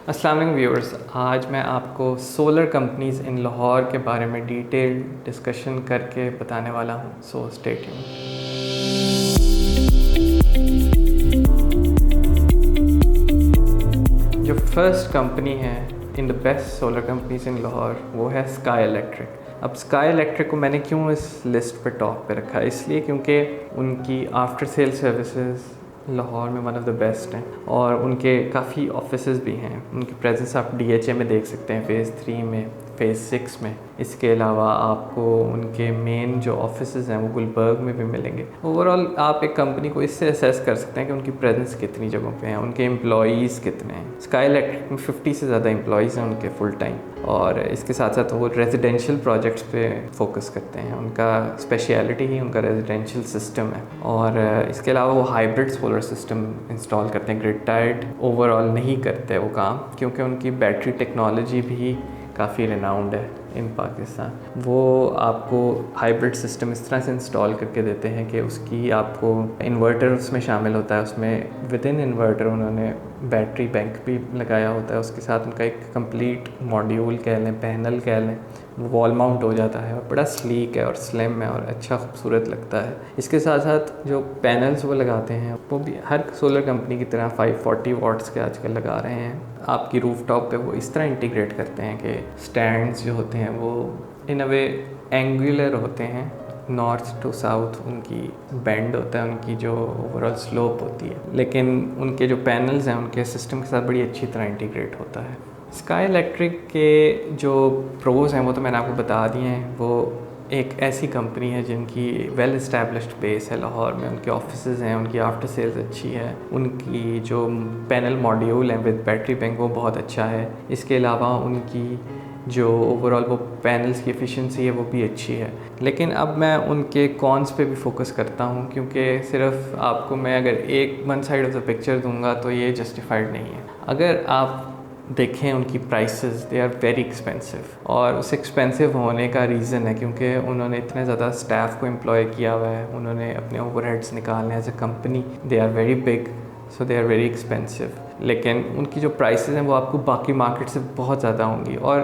अस्सलाम वालेकुम व्यूअर्स, आज मैं आपको सोलर कंपनीज़ इन लाहौर के बारे में डिटेल डिस्कशन करके बताने वाला हूँ। So stay tuned. जो फर्स्ट कंपनी है in the best solar companies in Lahore वो है स्काई इलेक्ट्रिक। अब स्काई इलेक्ट्रिक को मैंने क्यों इस लिस्ट पे टॉप पे रखा है, इसलिए क्योंकि उनकी आफ्टर सेल सर्विसेज लाहौर में वन ऑफ द बेस्ट हैं और उनके काफ़ी ऑफिसेज भी हैं। उनकी प्रेजेंस आप DHA में देख सकते हैं, फ़ेज़ 3 में, फ़ेज़ 6 में। इसके अलावा आपको उनके मेन जो ऑफिसेज हैं वो गुलबर्ग में भी मिलेंगे। ओवरऑल आप एक कंपनी को इससे असेस कर सकते हैं कि उनकी प्रेजेंस कितनी जगहों पे है, उनके एम्प्लॉयज़ कितने हैं। स्काई इलेक्ट्रिक में 50 से ज़्यादा एम्प्लॉयज़ हैं उनके फुल टाइम, और इसके साथ साथ वो रेजिडेंशियल प्रोजेक्ट्स पे फोकस करते हैं। उनका स्पेशलिटी ही उनका रेजिडेंशियल सिस्टम है, और इसके अलावा वो हाइब्रिड सोलर सिस्टम इंस्टॉल करते हैं। ग्रिड टाइड ओवरऑल नहीं करते वो काम, क्योंकि उनकी बैटरी टेक्नोलॉजी भी काफ़ी रिनाउंड है इन पाकिस्तान। वो आपको हाइब्रिड सिस्टम इस तरह से इंस्टॉल करके देते हैं कि उसकी आपको इन्वर्टर उसमें शामिल होता है, उसमें विद इन इन्वर्टर उन्होंने बैटरी बैंक भी लगाया होता है। उसके साथ उनका एक कंप्लीट मॉड्यूल कह लें, पैनल कह लें, वो वॉल माउंट हो जाता है और बड़ा स्लीक है और स्लिम है और अच्छा खूबसूरत लगता है। इसके साथ साथ जो पैनल्स वो लगाते हैं वो भी हर सोलर कंपनी की तरह 540 वाट्स के आजकल लगा रहे हैं। आपकी रूफटॉप पे वो इस तरह इंटीग्रेट करते हैं कि स्टैंड्स जो होते हैं वो इन अ वे एंगुलर होते हैं, नॉर्थ टू साउथ उनकी बेंड होता है, उनकी जो ओवरऑल स्लोप होती है, लेकिन उनके जो पैनल्स हैं उनके सिस्टम के साथ बड़ी अच्छी तरह इंटीग्रेट होता है। स्काई इलेक्ट्रिक के जो प्रोज हैं वो तो मैंने आपको बता दिए हैं। वो एक ऐसी कंपनी है जिनकी वेल इस्टेब्लिश्ड बेस है लाहौर में, उनके ऑफिसेज हैं, उनकी आफ्टर सेल्स अच्छी है, उनकी जो पैनल मॉड्यूल हैं विद बैटरी बैंक वो बहुत अच्छा है। इसके अलावा उनकी जो ओवरऑल वो पैनल्स की एफिशिएंसी है वो भी अच्छी है। लेकिन अब मैं उनके कॉन्स पे भी फोकस करता हूँ, क्योंकि सिर्फ आपको मैं अगर एक one side of the picture दूंगा तो ये जस्टिफाइड नहीं है। अगर आप देखें उनकी prices, they are very expensive, और उस एक्सपेंसिव होने का रीज़न है क्योंकि उन्होंने इतने ज़्यादा स्टाफ को एम्प्लॉय किया हुआ है, उन्होंने अपने ओवरहेड्स निकालने as a company, they are very big, so they are very expensive. लेकिन उनकी जो प्राइसेस हैं वो आपको बाकी मार्केट से बहुत ज़्यादा होंगी, और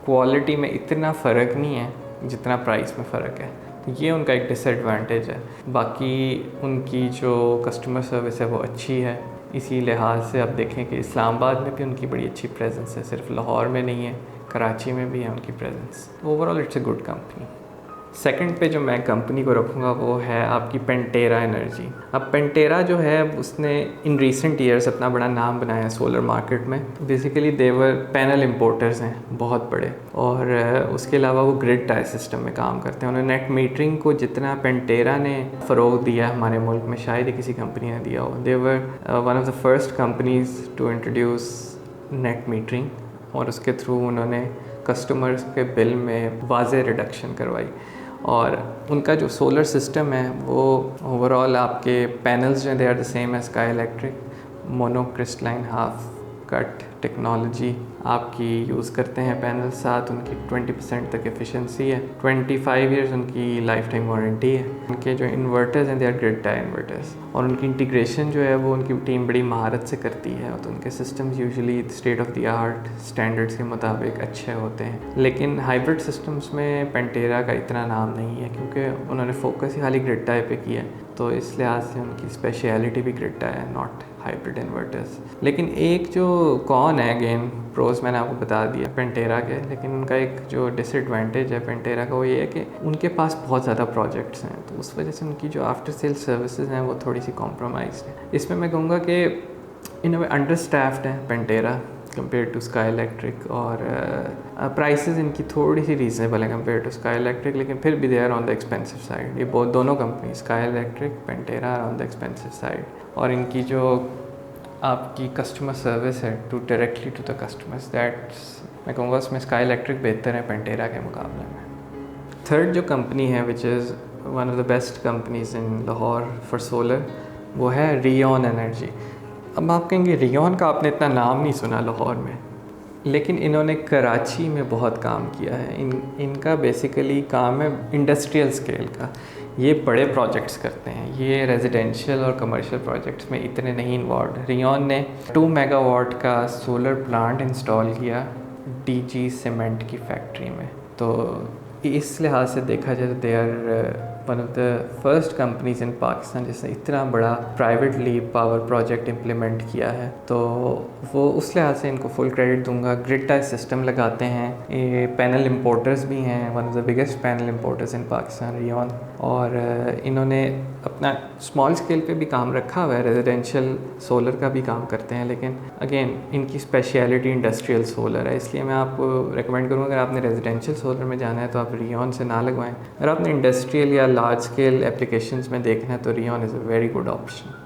क्वालिटी में इतना फ़र्क नहीं है जितना प्राइस में फ़र्क है। तो ये उनका एक डिसएडवांटेज है। बाकी उनकी जो कस्टमर सर्विस है वो अच्छी है। इसी लिहाज से आप देखें कि इस्लामाबाद में भी उनकी बड़ी अच्छी प्रेजेंस है, सिर्फ लाहौर में नहीं है, कराची में भी है उनकी presence. Overall it's a good company. Second पे जो मैं कंपनी को रखूँगा वो है आपकी पेंटेरा एनर्जी। अब पेंटेरा जो है उसने इन रीसेंट ईयर्स अपना बड़ा नाम बनाया है सोलर मार्केट में। बेसिकली देवर पैनल इंपोर्टर्स हैं बहुत बड़े, और उसके अलावा वो ग्रिड टाई सिस्टम में काम करते हैं। उन्होंने नेट मीटरिंग को जितना पेंटेरा ने फ़रोग दिया हमारे मुल्क में शायद ही किसी कंपनी ने दिया हो। They were one of the first companies to introduce net metering, और उसके थ्रू उन्होंने कस्टमर्स के बिल में वाज़े रिडक्शन करवाई। और उनका जो सोलर सिस्टम है वो ओवरऑल आपके पैनल्स जो they are the same as Sky Electric, monocrystalline half cut technology आपकी यूज़ करते हैं पैनल। साथ उनकी 20% तक एफिशिएंसी है, 25 ईयर्स उनकी लाइफ टाइम वारंटी है। उनके जो इन्वर्टर्स हैं they are grid tie inverters, और उनकी इंटीग्रेशन जो है वो उनकी टीम बड़ी महारत से करती है। तो उनके systems usually state of the art standards के मुताबिक अच्छे होते हैं। लेकिन हाइब्रिड सिस्टम्स में पेंटेरा का इतना नाम नहीं है, क्योंकि उन्होंने फोकस ही खाली ग्रिड टाई पे किया है। तो इस लिहाज से उनकी स्पेशलिटी भी ग्रिड टाई है, नॉट हाइब्रिड इन्वर्टर्स। लेकिन एक जो कौन है, अगेन प्रोज मैंने आपको बता दिया पेंटेरा के, लेकिन उनका एक जो डिसएडवांटेज है पेंटेरा का वो ये है कि उनके पास बहुत ज़्यादा प्रोजेक्ट्स हैं, तो उस वजह से उनकी जो आफ्टर सेल सर्विसेज हैं वो थोड़ी सी कॉम्प्रोमाइज़ है। इसमें मैं कहूँगा कि इन अ वे अंडर स्टाफ्ड है Pantera compare to Sky Electric, और प्राइसेस इनकी थोड़ी सी रीज़नेबल है कंपेयर टू स्काई इलेक्ट्रिक, लेकिन फिर भी they are on the expensive side. ये बहुत दोनों company Sky Electric Pantera are on the expensive side. और इनकी जो आपकी कस्टमर सर्विस है to directly to the customers, that's मैं कहूँगा उसमें स्काई इलेक्ट्रिक बेहतर है पेंटेरा के मुकाबले में। थर्ड जो कंपनी है which is one of the best companies in Lahore for solar, वो है रियोन एनर्जी। अब आप कहेंगे रियोन का आपने इतना नाम नहीं सुना लाहौर में, लेकिन इन्होंने कराची में बहुत काम किया है। इनका बेसिकली काम है इंडस्ट्रियल स्केल का। ये बड़े प्रोजेक्ट्स करते हैं, ये रेजिडेंशियल और कमर्शियल प्रोजेक्ट्स में इतने नहीं इन्वॉल्व। रियोन ने 2 मेगावाट का सोलर प्लांट इंस्टॉल किया डीजी सीमेंट की फैक्ट्री में। तो इस लिहाज से देखा जाए तो they are one of the first companies in Pakistan जिसने इतना बड़ा प्राइवेटली पावर प्रोजेक्ट इम्प्लीमेंट किया है। तो वो उस लिहाज से इनको फुल क्रेडिट दूंगा। ग्रिड टाई सिस्टम लगाते हैं, ये पैनल इंपोर्टर्स भी हैं, one of the biggest panel importers in Pakistan rayon. और इन्होंने अपना स्मॉल स्केल पे भी काम रखा हुआ है, रेजिडेंशियल सोलर का भी काम करते हैं, लेकिन अगेन इनकी स्पेशलिटी इंडस्ट्रियल सोलर है। इसलिए मैं आपको रिकमेंड करूँगा अगर आपने रेजिडेंशियल सोलर में जाना है तो आप रियोन से ना लगवाएं। अगर आपने इंडस्ट्रियल या लार्ज स्केल एप्लीकेशंस में देखना है तो rayon is a very good option.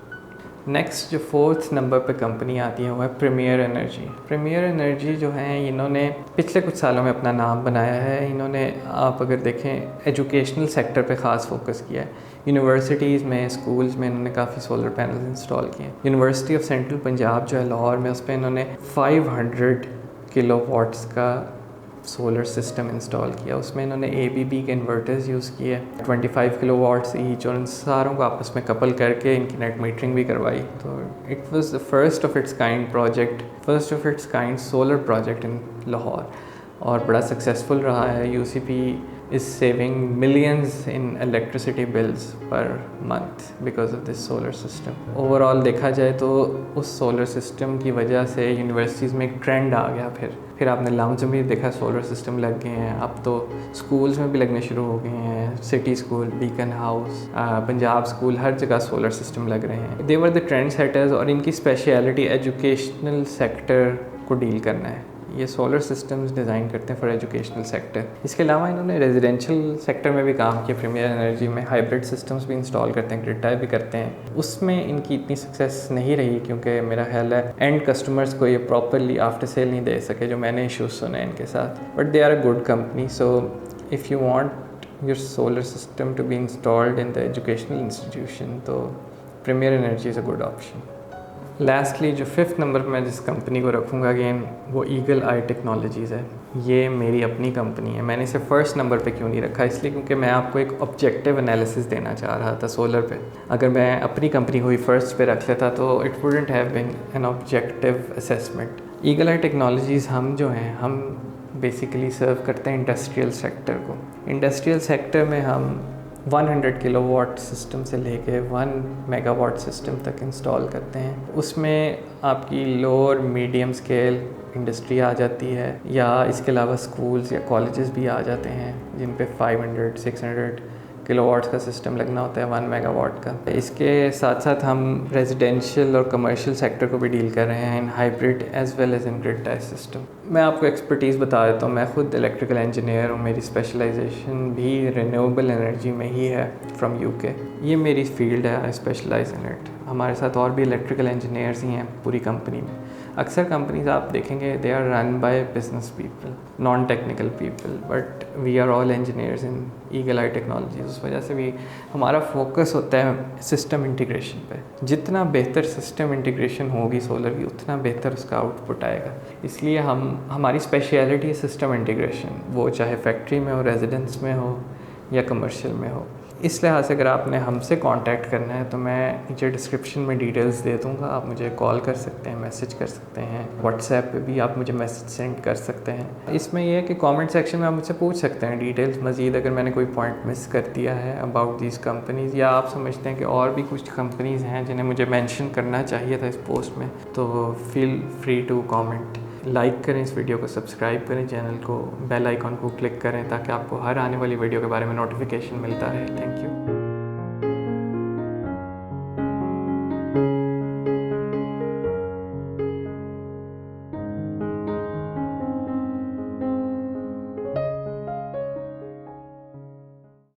Next जो 4th नंबर पे कंपनी आती है वो है प्रीमियर एनर्जी। प्रीमियर एनर्जी जो है इन्होंने पिछले कुछ सालों में अपना नाम बनाया है। इन्होंने आप अगर देखें एजुकेशनल सेक्टर पे ख़ास फोकस किया है। यूनिवर्सिटीज़ में, स्कूल्स में इन्होंने काफ़ी सोलर पैनल्स इंस्टॉल किए हैं। यूनिवर्सिटी ऑफ सेंट्रल पंजाब जो है लाहौर में, उस पर इन्होंने 500 किलोवाट्स का सोलर सिस्टम इंस्टॉल किया। उसमें इन्होंने ABB के इन्वर्टर्स यूज़ किए 25 किलोवाट्स ईच, और इन सारों को आपस में कपल करके इनकी नेट मीटरिंग भी करवाई। तो it was the first of its kind project, first of its kind solar project in Lahore, और बड़ा सक्सेसफुल रहा है। UCP is saving millions in electricity bills per month because of this solar system. Overall देखा जाए तो उस solar system की वजह से यूनिवर्सिटीज़ में एक ट्रेंड आ गया। फिर आपने लाउंज में भी देखा सोलर सिस्टम लग गए हैं, अब तो स्कूल्स में भी लगने शुरू हो गए हैं। City School, Beaconhouse, Punjab school, हर जगह सोलर सिस्टम लग रहे हैं। They were the trend setters, और इनकी स्पेशलिटी एजुकेशनल सेक्टर को डील करना है। ये सोलर सिस्टम्स डिज़ाइन करते हैं फॉर एजुकेशनल सेक्टर। इसके अलावा इन्होंने रेजिडेंशियल सेक्टर में भी काम किया। प्रीमियर एनर्जी में हाइब्रिड सिस्टम्स भी इंस्टॉल करते हैं, ग्रिड टाई भी करते हैं। उसमें इनकी इतनी सक्सेस नहीं रही क्योंकि मेरा ख्याल है एंड कस्टमर्स को ये प्रॉपरली आफ्टर सेल नहीं दे सके, जो मैंने इशूज़ सुने इनके साथ। But they are a good company. So if you want your solar system to be installed in the educational institution तो Premier Energy is a good option. Lastly जो 5th number पर मैं जिस कंपनी को रखूँगा अगेन वो eagle Eye technologies है। ये मेरी अपनी कंपनी है। मैंने इसे 1st नंबर पे क्यों नहीं रखा, इसलिए क्योंकि मैं आपको एक ऑब्जेक्टिव एनालिसिस देना चाह रहा था सोलर पे। अगर मैं अपनी कंपनी को ही 1st पे रख लेता तो it wouldn't have been an objective assessment. Eagle Eye Technologies हम जो हैं हम बेसिकली सर्व करते हैं इंडस्ट्रियल सेक्टर को। इंडस्ट्रियल सेक्टर में हम 100 किलोवाट सिस्टम से लेके 1 मेगावाट सिस्टम तक इंस्टॉल करते हैं। उसमें आपकी लो और मीडियम स्केल इंडस्ट्री आ जाती है, या इसके अलावा स्कूल्स या कॉलेजेस भी आ जाते हैं जिन पे 500-600 किलोवाट्स का सिस्टम लगना होता है 1 मेगावाट का। इसके साथ साथ हम रेजिडेंशियल और कमर्शियल सेक्टर को भी डील कर रहे हैं in hybrid as well as in grid tie system. मैं आपको एक्सपर्टीज़ बता देता हूँ। मैं खुद इलेक्ट्रिकल इंजीनियर हूँ, मेरी स्पेशलाइजेशन भी रिन्यूएबल एनर्जी में ही है फ्रॉम UK। ये मेरी फील्ड है, आई स्पेशलाइज इन इट। हमारे साथ और भी इलेक्ट्रिकल इंजीनियर्स ही हैं पूरी कंपनी में। अक्सर कंपनीज आप देखेंगे they are run by business people, non technical people, but we are all engineers in Eagle Eye Technologies. उस वजह से भी हमारा फोकस होता है सिस्टम इंटीग्रेशन पे। जितना बेहतर सिस्टम इंटीग्रेशन होगी सोलर की, उतना बेहतर उसका आउटपुट आएगा। इसलिए हमारी स्पेशलिटी है सिस्टम इंटीग्रेशन, वो चाहे फैक्ट्री में हो, रेजिडेंस में हो या कमर्शियल में हो। इस लिहाज से अगर आपने हमसे कांटेक्ट करना है तो मैं नीचे डिस्क्रिप्शन में डिटेल्स दे दूँगा। आप मुझे कॉल कर सकते हैं, मैसेज कर सकते हैं, व्हाट्सएप पे भी आप मुझे मैसेज सेंड कर सकते हैं। इसमें यह है कि कमेंट सेक्शन में आप मुझसे पूछ सकते हैं डिटेल्स मज़ीद, अगर मैंने कोई पॉइंट मिस कर दिया है अबाउट दीज कंपनीज़, या आप समझते हैं कि और भी कुछ कंपनीज़ हैं जिन्हें मुझे मेंशन करना चाहिए था इस पोस्ट में, तो feel free to comment. Like करें इस वीडियो को, सब्सक्राइब करें चैनल को, बेल आइकॉन को क्लिक करें ताकि आपको हर आने वाली वीडियो के बारे में नोटिफिकेशन मिलता रहे। Thank you.